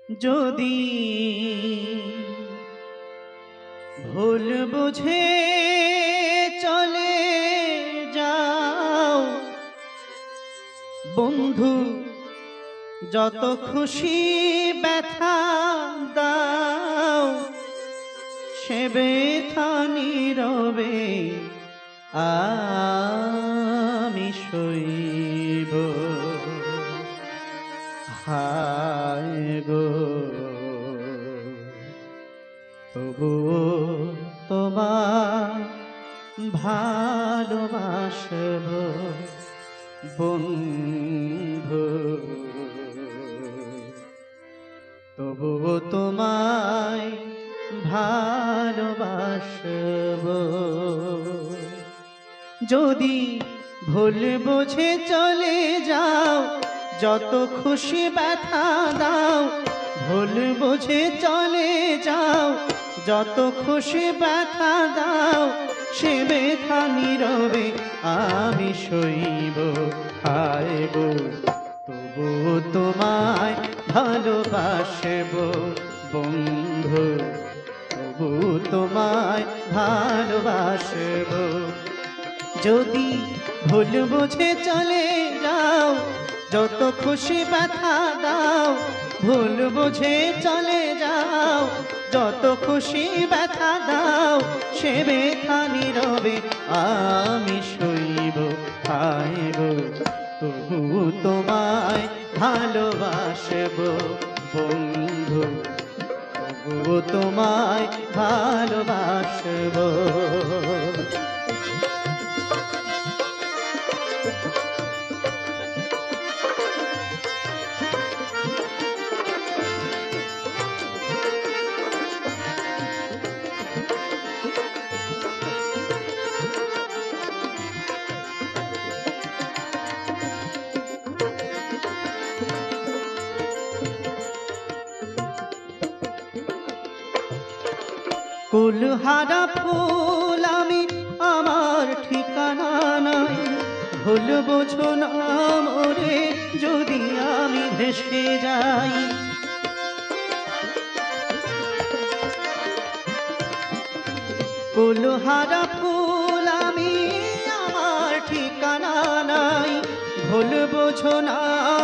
যদি ভুল বুঝে চলে যাও বন্ধু, যত খুশি ব্যথা দাও, সে ব্যথা নীরবে আমি সইব। হায় গো, তবুও তোমার ভালোবাসব বন্ধু, তবুও তোমায় ভালোবাসব। যদি ভুল বুঝে চলে যাও, যত খুশি ব্যথা দাও, ভুল বুঝে চলে যাও, যত খুশি ব্যথা দাও, সে ব্যথা নীরবে আমি সইব। হায় গো, তবু তোমায় ভালোবাসব বন্ধু, তবু তোমায় ভালোবাসব। যদি ভুল বুঝে চলে যাও, যত খুশি ব্যথা দাও, ভুল বুঝে চলে যাও, যত খুশি ব্যথা দাও, সে ব্যথা নীরবে আমি সইব। হায় গো, তবু তোমায় ভালোবাসব বন্ধু, তবু তোমায় ভালোবাসব। কুলহারা ফুল আমি, আমার ঠিকানা নাই, ভুল বোঝো না মোরে যদি আমি ভেসে যাই। কুলহারা ফুল আমি, আমার ঠিকানা নাই, ভুল বোঝো না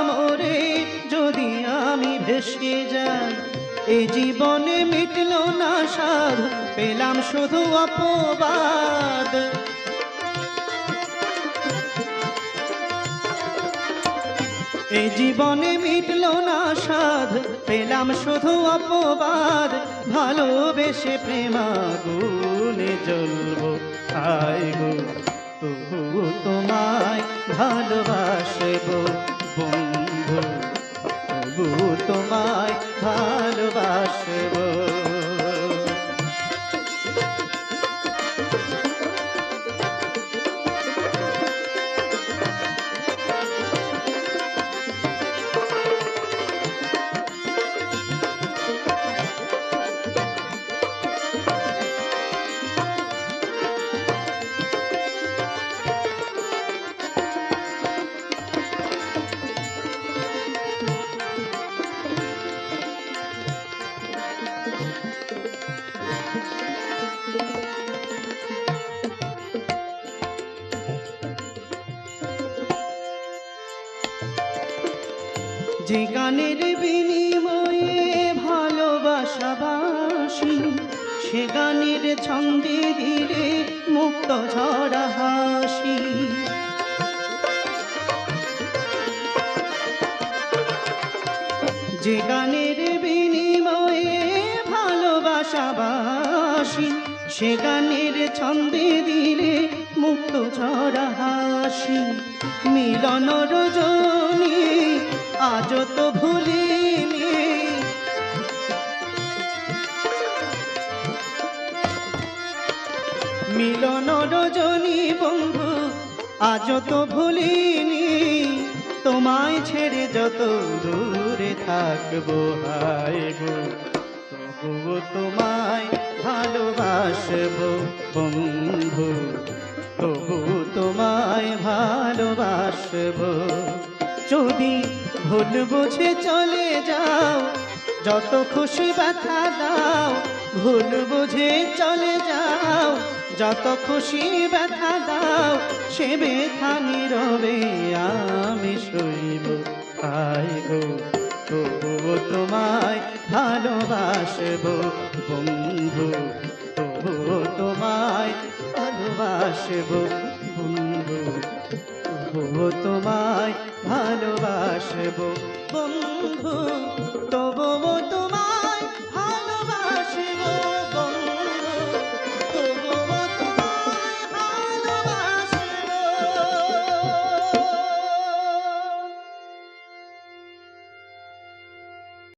মোরে যদি আমি ভেসে যাই। এ জীবনে মিটল না সাধ, পেলাম শুধু অপবাদ। এ জীবনে মিটল না সাধ, পেলাম শুধু অপবাদ। ভালোবেসে প্রেমাগুনে জ্বলব। হায় গো, তবু তোমায় ভালোবাসব বন্ধু, তবু তোমায় ভালোবাসব। যে গানের বিনিময়ে ভালোবাসাবাসি, সে গানের ছন্দে দিলে মুক্ত ঝরা হাসি। যে গানের বিনিময়ে ভালোবাসাবাসি, সে গানের ছন্দে দিলে মুক্ত ঝরা হাসি। মিলন রজনী আজ তো ভুলিনি, মিলন রজনী বন্ধু আজ তো ভুলিনি। তোমায় ছেড়ে যত দূরে থাকবো, হায় গো, তবুও তোমায় ভালোবাসব বন্ধু, তবু তোমায় ভালোবাসব। যদি ভুল বুঝে চলে যাও, যত খুশি ব্যথা দাও ভুল বুঝে চলে যাও, যত খুশি ব্যথা দাও সে ব্যথা নীরবে আমি সইব। আয় গো তবুও তোমায় ভালোবাসবো বন্ধু, তবুও তোমায় ভালোবাসবো বন্ধু, তবুও তোমায় ভালোবাসবো বন্ধু, তবুও তোমায়